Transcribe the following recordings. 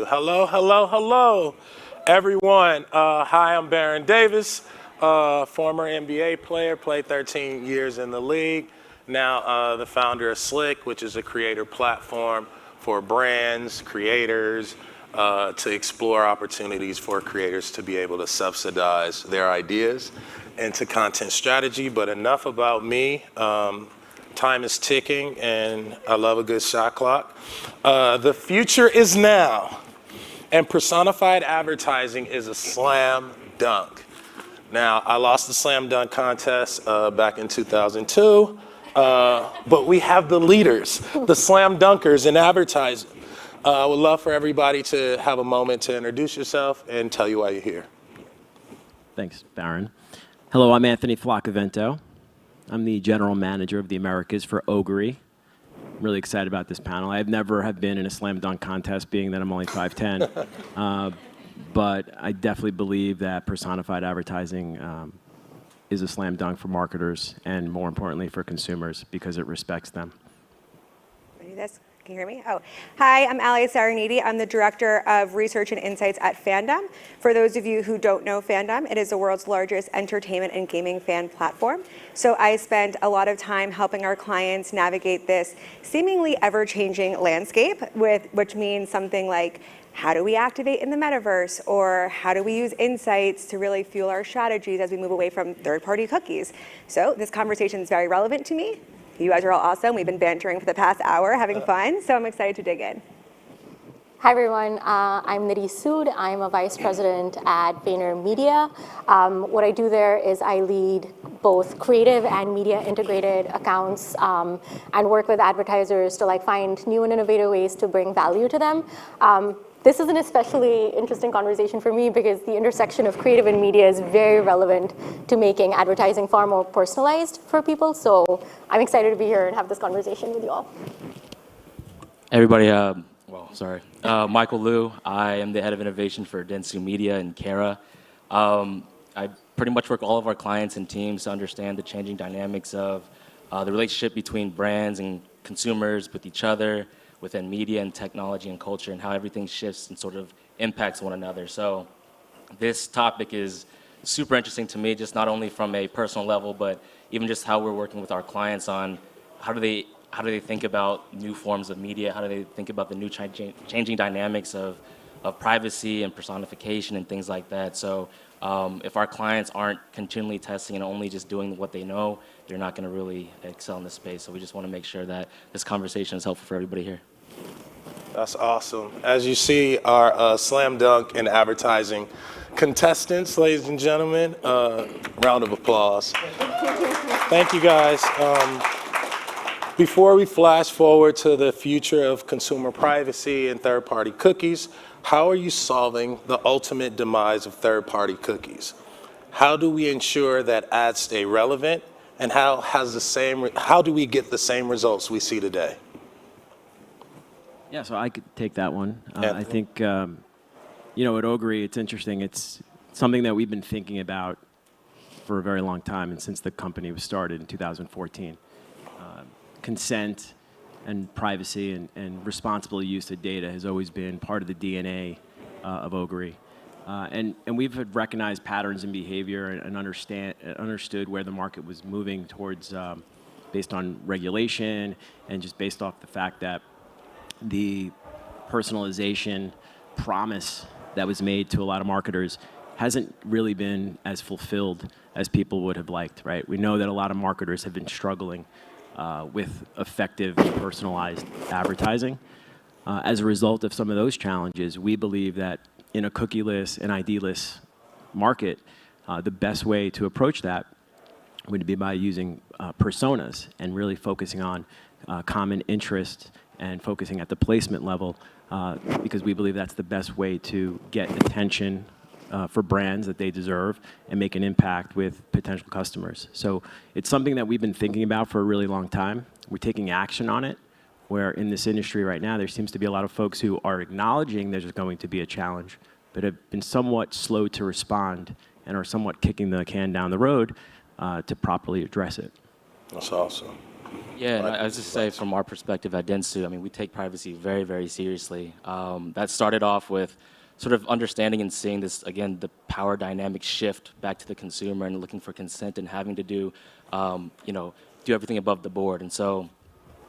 Hello, hello, hello, everyone. Hi, I'm Baron Davis, former NBA player, played 13 years in the league. Now the founder of Slick, which is a creator platform for brands, creators, to explore opportunities for creators to be able to subsidize their ideas into content strategy. But enough about me. Time is ticking, and I love a good shot clock. The future is now. And personified advertising is a slam dunk. Now, I lost the slam dunk contest back in 2002, but we have the leaders, the slam dunkers in advertising. I would love for everybody to have a moment to introduce yourself and tell you why you're here. Thanks, Baron. Hello, I'm Anthony Flaccavento. I'm the general manager of the Americas for Ogury. I'm really excited about this panel. I've never have been in a slam dunk contest, being that I'm only 5'10". But I definitely believe that personified advertising is a slam dunk for marketers and, more importantly, for consumers because it respects them. Ready this? Can you hear me? Oh, hi, I'm Saraniti. I'm the Director of Research and Insights at Fandom. For those of you who don't know Fandom, it is the world's largest entertainment and gaming fan platform. So I spend a lot of time helping our clients navigate this seemingly ever-changing landscape, which means something like, how do we activate in the metaverse? Or how do we use insights to really fuel our strategies as we move away from third-party cookies? So this conversation is very relevant to me. You guys are all awesome. We've been bantering for the past hour, having fun, so I'm excited to dig in. Hi everyone, I'm Nidhi Sood. I'm a vice president at VaynerMedia. What I do there is I lead both creative and media integrated accounts and work with advertisers to find new and innovative ways to bring value to them. This is an especially interesting conversation for me because the intersection of creative and media is very relevant to making advertising far more personalized for people. So I'm excited to be here and have this conversation with you all. Everybody, Michael Liu. I am the head of innovation for Dentsu Media and Carat. I pretty much work with all of our clients and teams to understand the changing dynamics of the relationship between brands and consumers with each other, within media and technology and culture, and how everything shifts and sort of impacts one another. So this topic is super interesting to me, just not only from a personal level, but even just how we're working with our clients on how do they think about new forms of media, how do they think about the new changing dynamics of privacy and personification and things like that. So if our clients aren't continually testing and only just doing what they know, they're not going to really excel in this space. So we just want to make sure that this conversation is helpful for everybody here. That's awesome. As you see, our slam dunk in advertising contestants, ladies and gentlemen, round of applause. Thank you, guys. Before we flash forward to the future of consumer privacy and third-party cookies, how are you solving the ultimate demise of third-party cookies? How do we ensure that ads stay relevant, and how do we get the same results we see today? Yeah, so I could take that one. I think, at Ogury, it's interesting. It's something that we've been thinking about for a very long time, and since the company was started in 2014. Consent and privacy and responsible use of data has always been part of the DNA of Ogury. And we've recognized patterns in behavior and understood where the market was moving towards based on regulation and just based off the fact that the personalization promise that was made to a lot of marketers hasn't really been as fulfilled as people would have liked, right? We know that a lot of marketers have been struggling with effective personalized advertising. As a result of some of those challenges, we believe that in a cookieless and ID-less market, the best way to approach that would be by using personas and really focusing on common interest and focusing at the placement level because we believe that's the best way to get attention for brands that they deserve and make an impact with potential customers. So it's something that we've been thinking about for a really long time. We're taking action on it, where in this industry right now, there seems to be a lot of folks who are acknowledging there's going to be a challenge, but have been somewhat slow to respond and are somewhat kicking the can down the road to properly address it. That's awesome. Yeah, and I was just say from our perspective at Dentsu, I mean, we take privacy very, very seriously. That started off with sort of understanding and seeing this, again, the power dynamic shift back to the consumer and looking for consent and having to do, do everything above the board. And so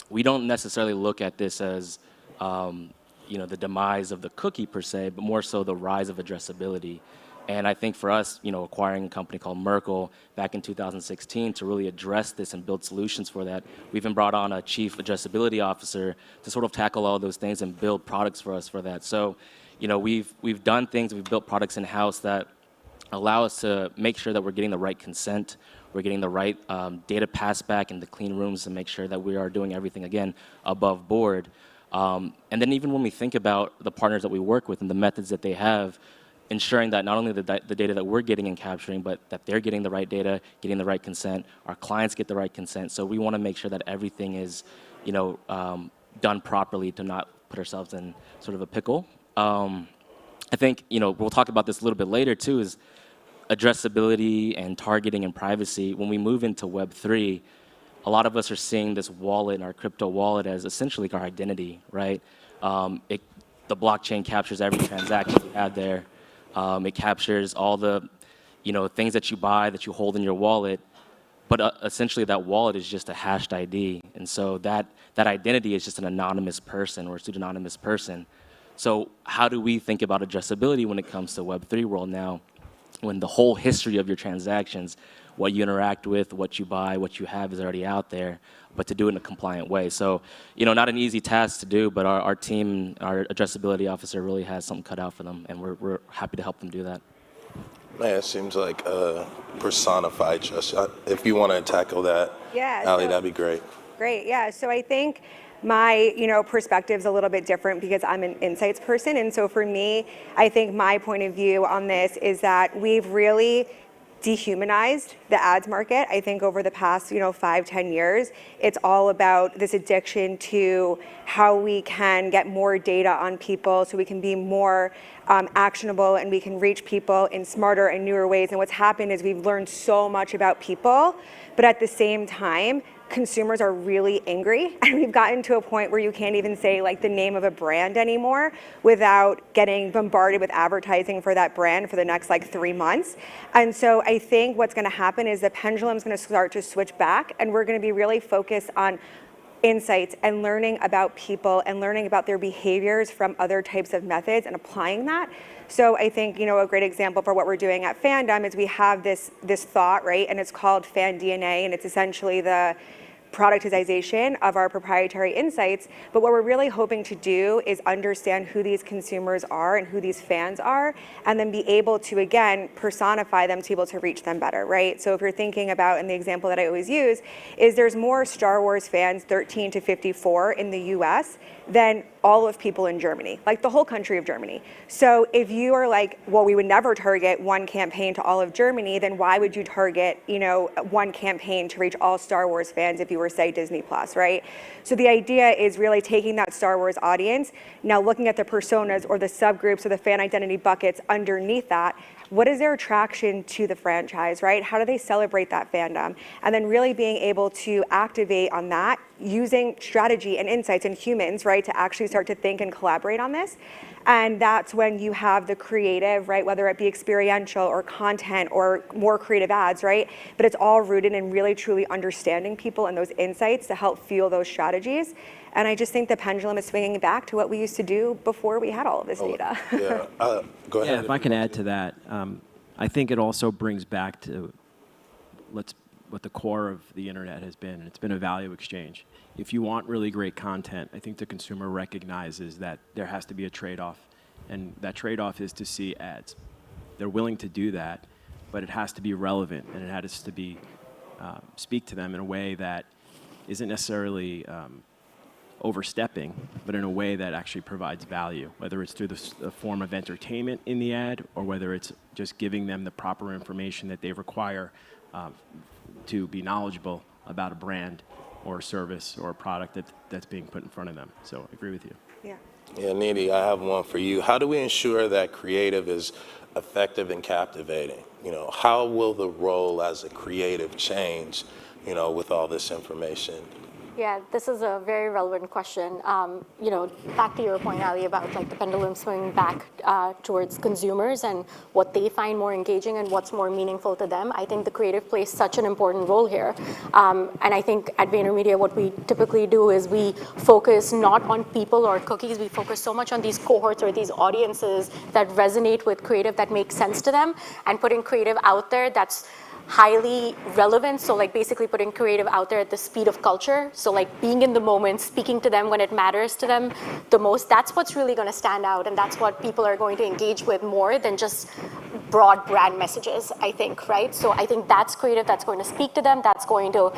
we don't necessarily look at this as, the demise of the cookie per se, but more so the rise of addressability. And I think for us, acquiring a company called Merkle back in 2016 to really address this and build solutions for that, we even brought on a chief addressability officer to sort of tackle all those things and build products for us for that. So, we've done things, we've built products in-house that allow us to make sure that we're getting the right consent, we're getting the right data pass back in the clean rooms to make sure that we are doing everything, again, above board. And then even when we think about the partners that we work with and the methods that they have, ensuring that not only the data that we're getting and capturing, but that they're getting the right data, getting the right consent, our clients get the right consent. So we want to make sure that everything is, done properly to not put ourselves in sort of a pickle. I think, we'll talk about this a little bit later too, is addressability and targeting and privacy. When we move into Web3, a lot of us are seeing this wallet, our crypto wallet, as essentially our identity, right? The blockchain captures every transaction you have there. It captures all the, things that you buy, that you hold in your wallet. But essentially, that wallet is just a hashed ID. And so that identity is just an anonymous person or a pseudonymous person. So how do we think about addressability when it comes to Web3 world now, when the whole history of your transactions, what you interact with, what you buy, what you have is already out there, but to do it in a compliant way. So, not an easy task to do, but our team, our addressability officer really has something cut out for them, and we're happy to help them do that. Man, it seems like personified justice. If you want to tackle that, Yeah, Ali, so- that'd be great. Great, yeah. So I think my, perspective's a little bit different because I'm an insights person. And so for me, I think my point of view on this is that we've really dehumanized the ads market. I think over the past, 5-10 years, it's all about this addiction to how we can get more data on people so we can be more actionable and we can reach people in smarter and newer ways. And what's happened is we've learned so much about people, but at the same time, consumers are really angry, and we've gotten to a point where you can't even say like the name of a brand anymore without getting bombarded with advertising for that brand for the next 3 months. And so I think what's going to happen is the pendulum's going to start to switch back, and we're going to be really focused on insights and learning about people and learning about their behaviors from other types of methods and applying that. So I think, a great example for what we're doing at Fandom is we have this thought, right? And it's called Fan DNA, and it's essentially the productization of our proprietary insights. But what we're really hoping to do is understand who these consumers are and who these fans are, and then be able to, again, personify them to be able to reach them better, right? So if you're thinking about, and the example that I always use, is there's more Star Wars fans, 13 to 54, in the US than all of people in Germany, like the whole country of Germany. So if you are like, well, we would never target one campaign to all of Germany, then why would you target, one campaign to reach all Star Wars fans if you were, say, Disney Plus, right? So the idea is really taking that Star Wars audience, now looking at the personas or the subgroups or the fan identity buckets underneath that. What is their attraction to the franchise, right? How do they celebrate that fandom? And then really being able to activate on that using strategy and insights and humans, right, to actually start to think and collaborate on this. And that's when you have the creative, right, whether it be experiential or content or more creative ads, right? But it's all rooted in really truly understanding people and those insights to help fuel those strategies. And I just think the pendulum is swinging back to what we used to do before we had all of this data. Yeah, go ahead. Yeah, if I can add to that, I think it also brings back to what the core of the internet has been. It's been a value exchange. If you want really great content, I think the consumer recognizes that there has to be a trade-off, and that trade-off is to see ads. They're willing to do that, but it has to be relevant, and it has to be speak to them in a way that isn't necessarily overstepping, but in a way that actually provides value, whether it's through the form of entertainment in the ad or whether it's just giving them the proper information that they require to be knowledgeable about a brand or a service or a product that's being put in front of them. So I agree with you. Yeah. Yeah, Nidhi, I have one for you. How do we ensure that creative is effective and captivating? How will the role as a creative change, with all this information? Yeah, this is a very relevant question. Back to your point, Ali, about like the pendulum swinging back towards consumers and what they find more engaging and what's more meaningful to them. I think the creative plays such an important role here. And I think at VaynerMedia, what we typically do is we focus not on people or cookies. We focus so much on these cohorts or these audiences that resonate with creative that makes sense to them, and putting creative out there that's highly relevant. So like basically putting creative out there at the speed of culture. So like being in the moment, speaking to them when it matters to them the most, that's what's really going to stand out. And that's what people are going to engage with more than just broad brand messages, I think, right? So I think that's creative, that's going to speak to them, that's going to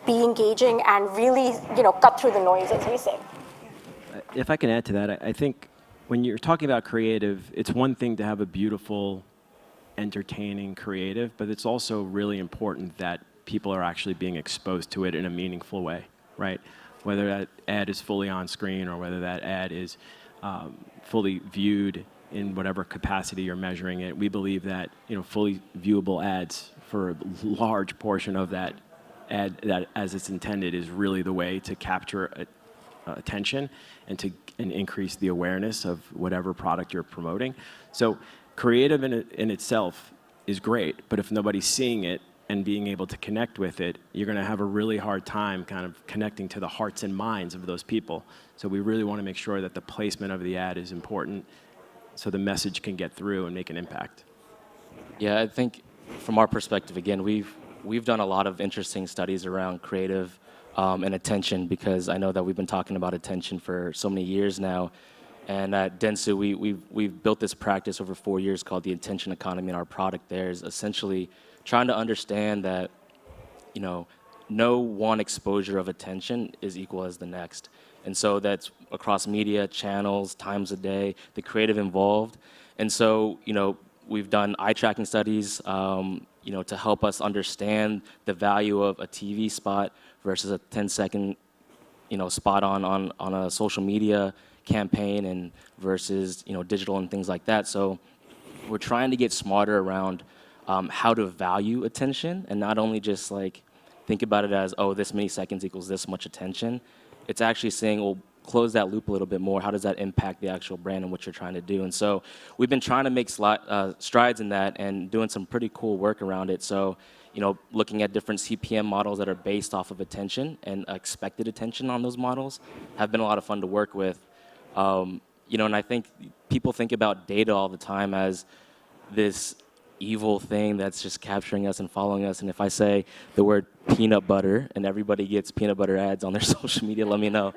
be engaging and really, cut through the noise, as we say. If I can add to that, I think when you're talking about creative, it's one thing to have a beautiful, entertaining creative, but it's also really important that people are actually being exposed to it in a meaningful way, right? Whether that ad is fully on screen or whether that ad is fully viewed in whatever capacity you're measuring it. We believe that fully viewable ads for a large portion of that ad, that as it's intended, is really the way to capture attention and increase the awareness of whatever product you're promoting. So creative in itself is great, but if nobody's seeing it and being able to connect with it, you're going to have a really hard time kind of connecting to the hearts and minds of those people. So we really want to make sure that the placement of the ad is important so the message can get through and make an impact. Yeah, I think from our perspective, again, we've done a lot of interesting studies around creative and attention, because I know that we've been talking about attention for so many years now. And at Dentsu, we've built this practice over 4 years called the attention economy, and our product there is essentially trying to understand that, no one exposure of attention is equal as the next. And so that's across media, channels, times a day, the creative involved. And so, we've done eye tracking studies, to help us understand the value of a TV spot versus a 10-second, spot on a social media campaign and versus digital and things like that. So we're trying to get smarter around how to value attention, and not only just like think about it as, oh, this many seconds equals this much attention. It's actually saying, well, close that loop a little bit more. How does that impact the actual brand and what you're trying to do? And so we've been trying to make strides in that and doing some pretty cool work around it. So looking at different CPM models that are based off of attention and expected attention on those models have been a lot of fun to work with. And I think people think about data all the time as this evil thing that's just capturing us and following us. And if I say the word peanut butter and everybody gets peanut butter ads on their social media, let me know.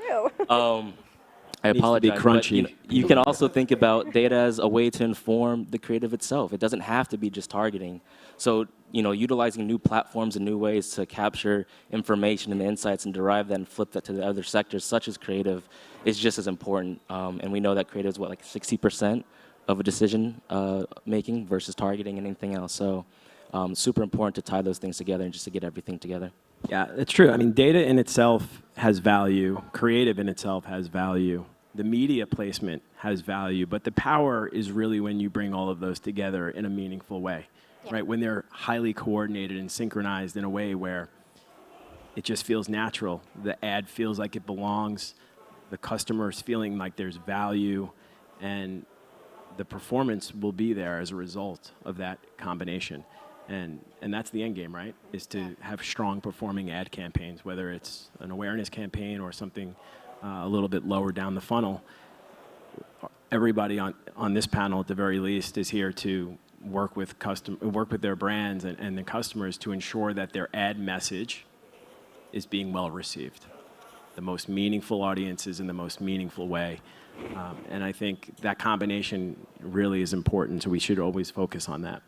I apologize. Needs to be crunchy. But, you can also think about data as a way to inform the creative itself. It doesn't have to be just targeting. So, utilizing new platforms and new ways to capture information and insights and derive that and flip that to the other sectors, such as creative, is just as important. And we know that creative is, 60% of a decision making versus targeting and anything else. So super important to tie those things together and just to get everything together. Yeah, it's true. I mean, data in itself has value. Creative in itself has value. The media placement has value, but the power is really when you bring all of those together in a meaningful way, right? When they're highly coordinated and synchronized in a way where it just feels natural. The ad feels like it belongs. The customer's feeling like there's value, and the performance will be there as a result of that combination. And that's the end game, right? Is to have strong performing ad campaigns, whether it's an awareness campaign or something a little bit lower down the funnel. Everybody on this panel, at the very least, is here to work with their brands and the customers to ensure that their ad message is being well received. The most meaningful audiences in the most meaningful way. And I think that combination really is important, so we should always focus on that.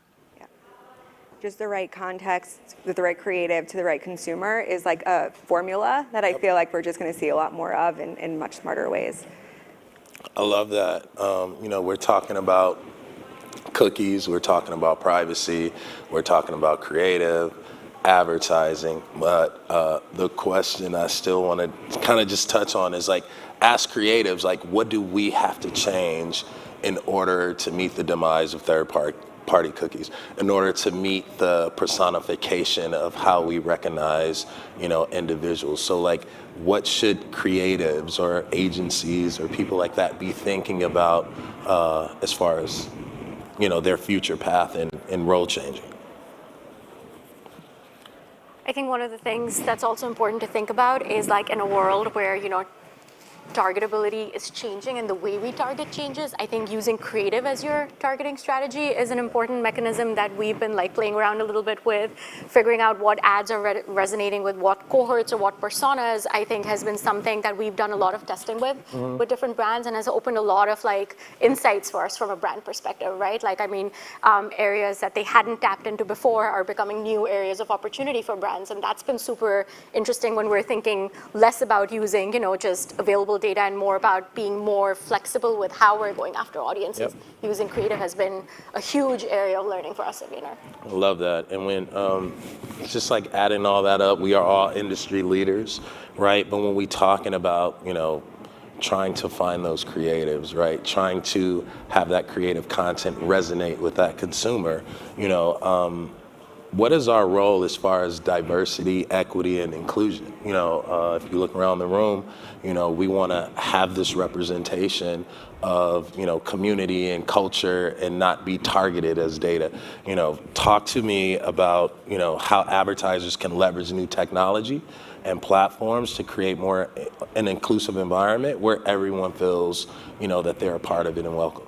Just the right context with the right creative to the right consumer is like a formula that I feel like we're just going to see a lot more of in much smarter ways. I love that. We're talking about cookies, we're talking about privacy, we're talking about creative, advertising, but the question I still want to kind of just touch on is ask creatives, what do we have to change in order to meet the demise of party cookies in order to meet the personification of how we recognize, individuals. So like, what should creatives or agencies or people like that be thinking about as far as, their future path and role changing? I think one of the things that's also important to think about is like in a world where, targetability is changing and the way we target changes. I think using creative as your targeting strategy is an important mechanism that we've been like playing around a little bit with, figuring out what ads are resonating with what cohorts or what personas. I think has been something that we've done a lot of testing with different brands, and has opened a lot of like insights for us from a brand perspective, right? Like, areas that they hadn't tapped into before are becoming new areas of opportunity for brands, and that's been super interesting when we're thinking less about using, just available data and more about being more flexible with how we're going after audiences. Yep. Using creative has been a huge area of learning for us at Vayner. I love that. And when it's just like adding all that up, we are all industry leaders, right? But when we talking about, trying to find those creatives, right? Trying to have that creative content resonate with that consumer, what is our role as far as diversity, equity, and inclusion? If you look around the room, we want to have this representation of, community and culture and not be targeted as data. Talk to me about, how advertisers can leverage new technology and platforms to create more an inclusive environment where everyone feels, that they're a part of it and welcome.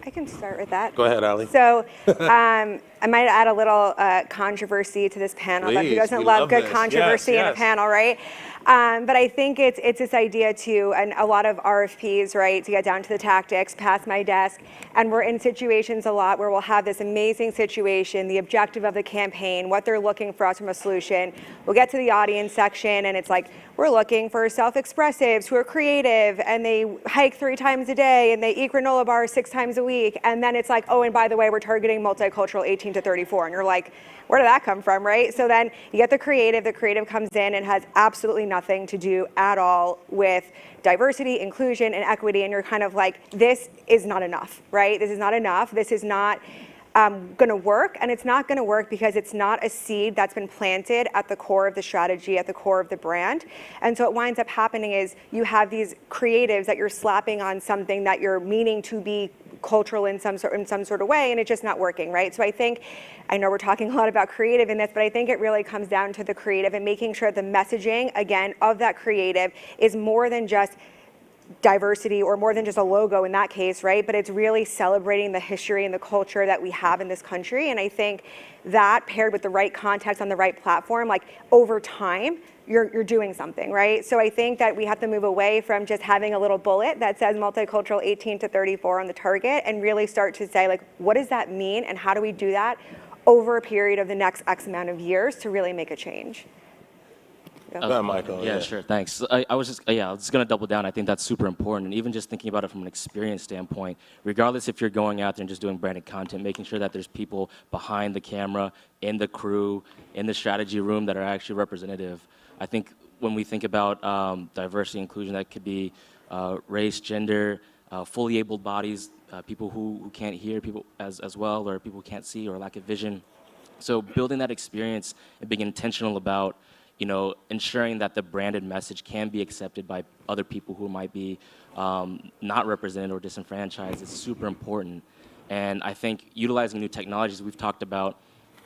I can start with that. Go ahead, Ali. So I might add a little controversy to this panel. But who Please, doesn't we love love good this. controversy Yes, in a yes. panel, right? But I think it's this idea too, and a lot of RFPs, right, to get down to the tactics, pass my desk, and we're in situations a lot where we'll have this amazing situation, the objective of the campaign, what they're looking for us from a solution. We'll get to the audience section, and it's like, we're looking for self-expressives who are creative, and they hike 3 times a day, and they eat granola bars 6 times a week, and then it's like, oh, and by the way, we're targeting multicultural 18 to 34, and you're like, where did that come from, right? So then you get the creative comes in and has absolutely nothing to do at all with diversity, inclusion, and equity, and you're kind of like, this is not enough, right? This is not enough, this is not gonna work, and it's not gonna work because it's not a seed that's been planted at the core of the strategy, at the core of the brand. And so what winds up happening is you have these creatives that you're slapping on something that you're meaning to be cultural in some sort of way, and it's just not working, right? So I know we're talking a lot about creative in this, but I think it really comes down to the creative and making sure the messaging, again, of that creative is more than just diversity or more than just a logo in that case, right? But it's really celebrating the history and the culture that we have in this country. And I think that paired with the right context on the right platform, like over time, you're doing something, right? So I think that we have to move away from just having a little bullet that says multicultural 18 to 34 on the target and really start to say, like, what does that mean and how do we do that over a period of the next X amount of years to really make a change? Go ahead, Michael. Yeah, sure, thanks. I was just going to double down. I think that's super important. And even just thinking about it from an experience standpoint, regardless if you're going out there and just doing branded content, making sure that there's people behind the camera, in the crew, in the strategy room that are actually representative. I think when we think about diversity, inclusion, that could be race, gender, fully abled bodies, people who can't hear, people as well, or people who can't see or lack of vision. So building that experience and being intentional about ensuring that the branded message can be accepted by other people who might be not represented or disenfranchised is super important. And I think utilizing new technologies we've talked about,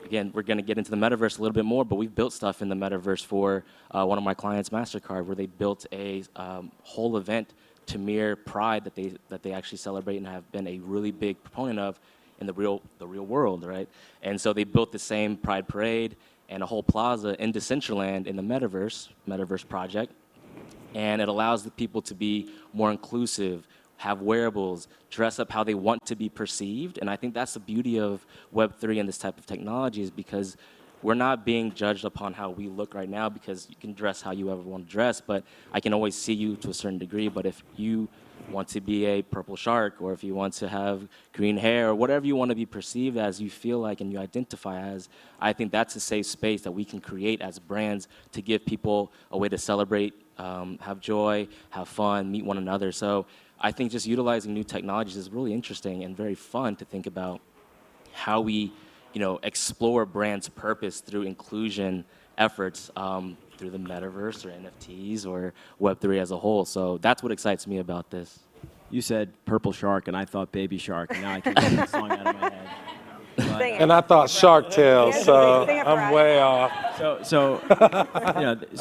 again, we're going to get into the metaverse a little bit more, but we've built stuff in the metaverse for one of my clients, MasterCard, where they built a whole event to mirror Pride that they actually celebrate and have been a really big proponent of in the real world, right? And so they built the same Pride parade and a whole plaza in Decentraland in the metaverse project. And it allows the people to be more inclusive, have wearables, dress up how they want to be perceived. And I think that's the beauty of Web3 and this type of technology, is because we're not being judged upon how we look right now, because you can dress how you ever want to dress, but I can always see you to a certain degree. But if you want to be a purple shark, or if you want to have green hair, or whatever you want to be perceived as, you feel like, and you identify as, I think that's a safe space that we can create as brands to give people a way to celebrate, have joy, have fun, meet one another. So I think just utilizing new technologies is really interesting and very fun to think about how we, explore brand's purpose through inclusion efforts through the metaverse or NFTs or Web3 as a whole. So that's what excites me about this. You said purple shark, and I thought baby shark, and now I can't get that song out of my head. Sing it. And I thought Shark Tale, Yeah, so sing it for I'm us. way off. So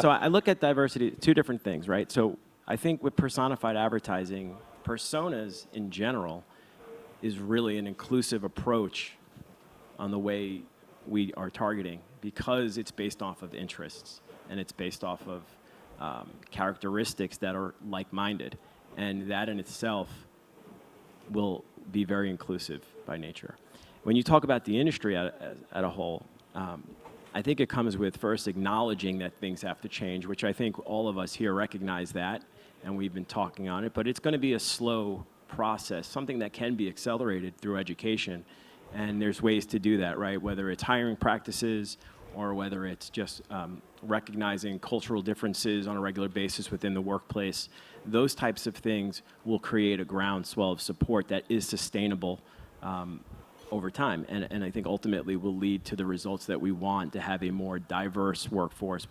I look at diversity, two different things, right? So I think with personified advertising, personas in general is really an inclusive approach on the way we are targeting, because it's based off of interests and it's based off of characteristics that are like-minded. And that in itself will be very inclusive by nature. When you talk about the industry at a whole, I think it comes with first acknowledging that things have to change, which I think all of us here recognize that, and we've been talking on it, but it's going to be a slow process, something that can be accelerated through education, and there's ways to do that, right? Whether it's hiring practices or whether it's just recognizing cultural differences on a regular basis within the workplace. Those types of things will create a groundswell of support that is sustainable over time, and I think ultimately will lead to the results that we want, to have a more diverse workforce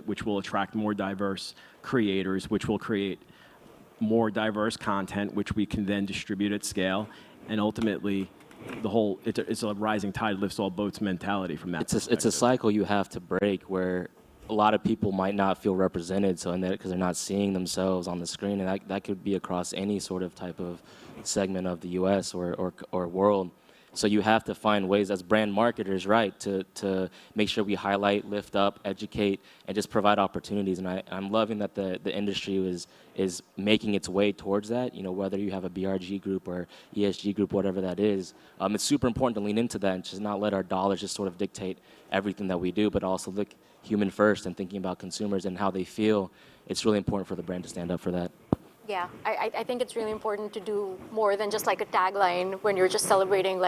which will attract more diverse creators, which will create more diverse content, which we can then distribute at scale, and ultimately it's a rising tide lifts all boats mentality from that perspective. It's a cycle you have to break where a lot of people might not feel represented, so because they're not seeing themselves on the screen, and that could be across any sort of type of segment of the U.S. or world. So you have to find ways as brand marketers, right, to make sure we highlight, lift up, educate, and just provide opportunities. And I'm loving that the industry is making its way towards that. Whether you have a BRG group or ESG group, whatever that is, it's super important to lean into that and just not let our dollars just sort of dictate everything that we do, but also look human first and thinking about consumers and how they feel. It's really important for the brand to stand up for that. Yeah, I think it's really important to do more than just like a tagline when you're just celebrating,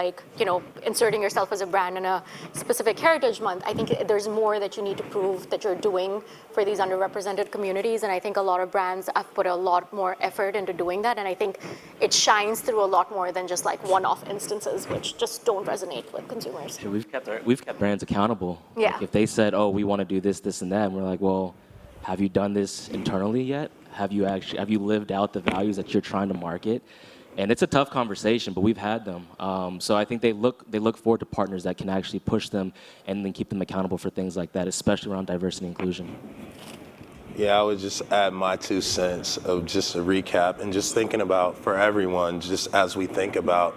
inserting yourself as a brand in a specific heritage month. I think there's more that you need to prove that you're doing for these underrepresented communities, and I think a lot of brands have put a lot more effort into doing that, and I think it shines through a lot more than just like one-off instances which just don't resonate with consumers. Yeah, we've kept brands accountable. Yeah. Like if they said, "Oh, we want to do this, this, and that," and we're like, "Well, have you done this internally yet? Have you lived out the values that you're trying to market?" And it's a tough conversation, but we've had them. So I think they look forward to partners that can actually push them and then keep them accountable for things like that, especially around diversity and inclusion. Yeah, I would just add my 2 cents of just a recap and just thinking about for everyone, just as we think about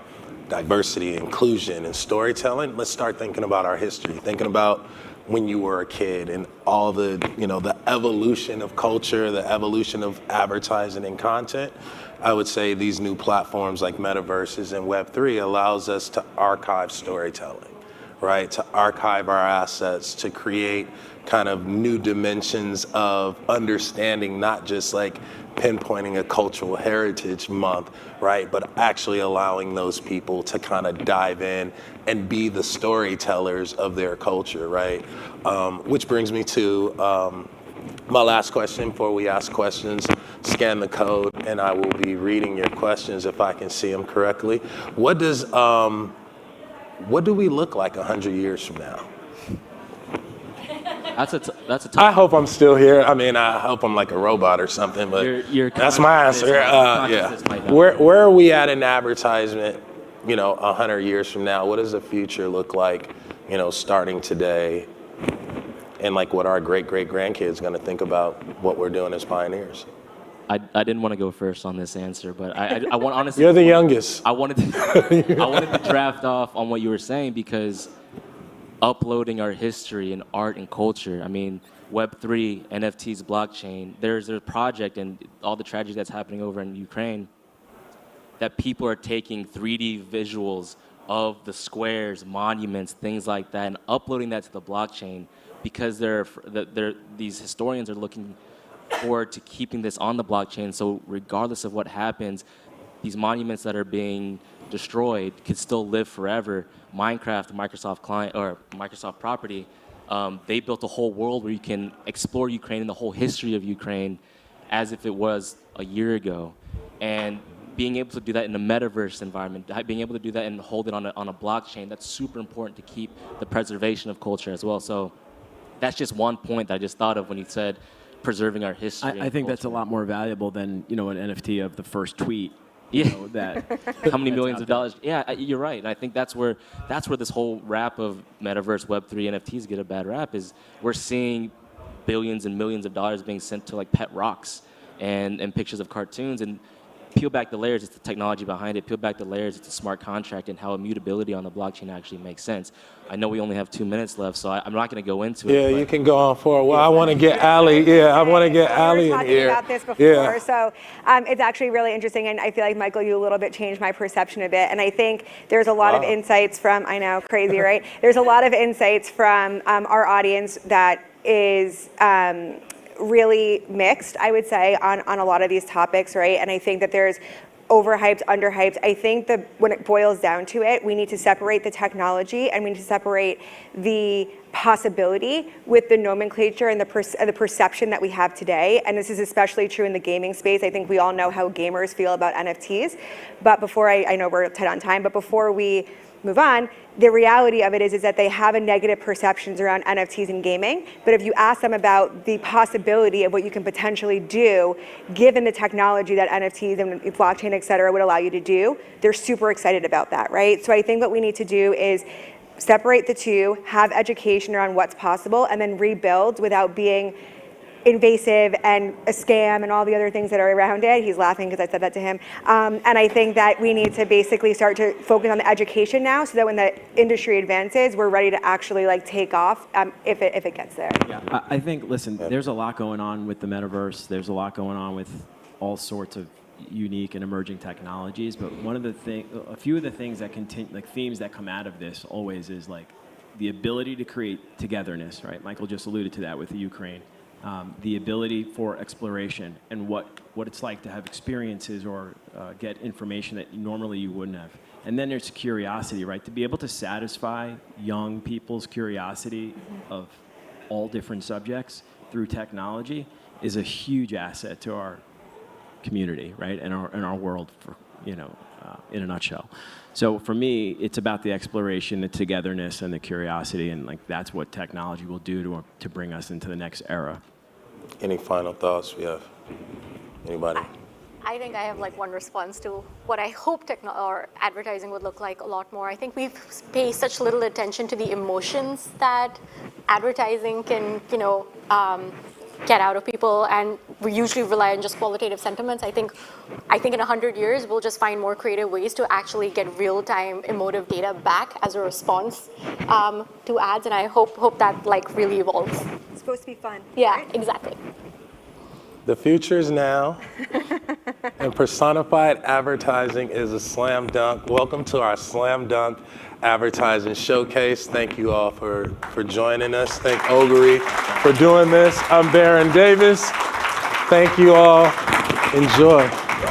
diversity, inclusion, and storytelling, let's start thinking about our history, thinking about when you were a kid and all the, the evolution of culture, the evolution of advertising and content. I would say these new platforms like metaverses and Web3 allows us to archive storytelling, right? To archive our assets, to create kind of new dimensions of understanding, not just like pinpointing a cultural heritage month, right? But actually allowing those people to kind of dive in and be the storytellers of their culture, right? Which brings me to my last question before we ask questions. Scan the code and I will be reading your questions if I can see them correctly. What do we look like 100 years from now? That's a tough. I hope I'm still here. I mean, I hope I'm like a robot or something, but that's my answer. Yeah. Where are we at in advertisement, 100 years from now? What does the future look like, starting today? And like what our great-great-grandkids going to think about what we're doing as pioneers? I didn't want to go first on this answer, but I want honestly. You're the youngest. I wanted to draft off on what you were saying because uploading our history and art and culture. I mean, Web3, NFTs, blockchain. There's a project and all the tragedy that's happening over in Ukraine that people are taking 3D visuals of the squares, monuments, things like that, and uploading that to the blockchain because these historians are looking forward to keeping this on the blockchain. So regardless of what happens, these monuments that are being destroyed could still live forever. Minecraft, Microsoft client or Microsoft property, they built a whole world where you can explore Ukraine and the whole history of Ukraine as if it was a year ago. And being able to do that in a metaverse environment, being able to do that and hold it on a blockchain, that's super important to keep the preservation of culture as well. So that's just one point that I just thought of when you said preserving our history. I think that's a lot more valuable than, you know, an NFT of the first tweet. Yeah. You know, that How many millions out of dollars? Yeah, you're right. And I think that's where this whole rap of metaverse, Web3, NFTs get a bad rap, is we're seeing billions and millions of dollars being sent to like pet rocks and pictures of cartoons. And peel back the layers, it's the technology behind it. Peel back the layers, it's a smart contract and how immutability on the blockchain actually makes sense. I know we only have 2 minutes left, so I'm not going to go into it. Yeah, you can go on for a while. I want to get Ali. Yeah, I want to get Ali in here. We were talking about this before, so it's actually really interesting, and I feel like, Michael, you a little bit changed my perception a bit, and I think there's a lot of insights from, I know, crazy, right? There's a lot of insights from our audience that is really mixed, I would say, on a lot of these topics, right? And I think that there's overhyped, underhyped. I think that when it boils down to it, we need to separate the technology and we need to separate the possibility with the nomenclature and the perception that we have today. And this is especially true in the gaming space. I think we all know how gamers feel about NFTs. But before, I know we're tight on time, but before we move on, the reality of it is that they have a negative perceptions around NFTs in gaming. But if you ask them about the possibility of what you can potentially do, given the technology that NFTs and blockchain, et cetera, would allow you to do, they're super excited about that, right? So I think what we need to do is separate the two, have education around what's possible, and then rebuild without being invasive and a scam and all the other things that are around it. He's laughing because I said that to him. And I think that we need to basically start to focus on the education now so that when the industry advances, we're ready to actually like take off if it gets there. Yeah, I think, listen, there's a lot going on with the metaverse. There's a lot going on with all sorts of unique and emerging technologies. But a few of the things that continue, like themes that come out of this always is like the ability to create togetherness, right? Michael just alluded to that with the Ukraine. The ability for exploration and what it's like to have experiences or get information that normally you wouldn't have. And then there's curiosity, right? To be able to satisfy young people's curiosity of all different subjects through technology is a huge asset to our community, right? And our world, for, you know, in a nutshell. So for me, it's about the exploration, the togetherness, and the curiosity, and like that's what technology will do to bring us into the next era. Any final thoughts we have? Anybody? I think I have like one response to what I hope or advertising would look like a lot more. I think we pay such little attention to the emotions that advertising can, you know, get out of people, and we usually rely on just qualitative sentiments. I think in 100 years, we'll just find more creative ways to actually get real-time emotive data back as a response to ads, and I hope that like really evolves. It's supposed to be fun. Yeah, right? exactly. The future is now, and personified advertising is a slam dunk. Welcome to our slam dunk advertising showcase. Thank you all for joining us. Thank Ogury for doing this. I'm Baron Davis. Thank you all. Enjoy.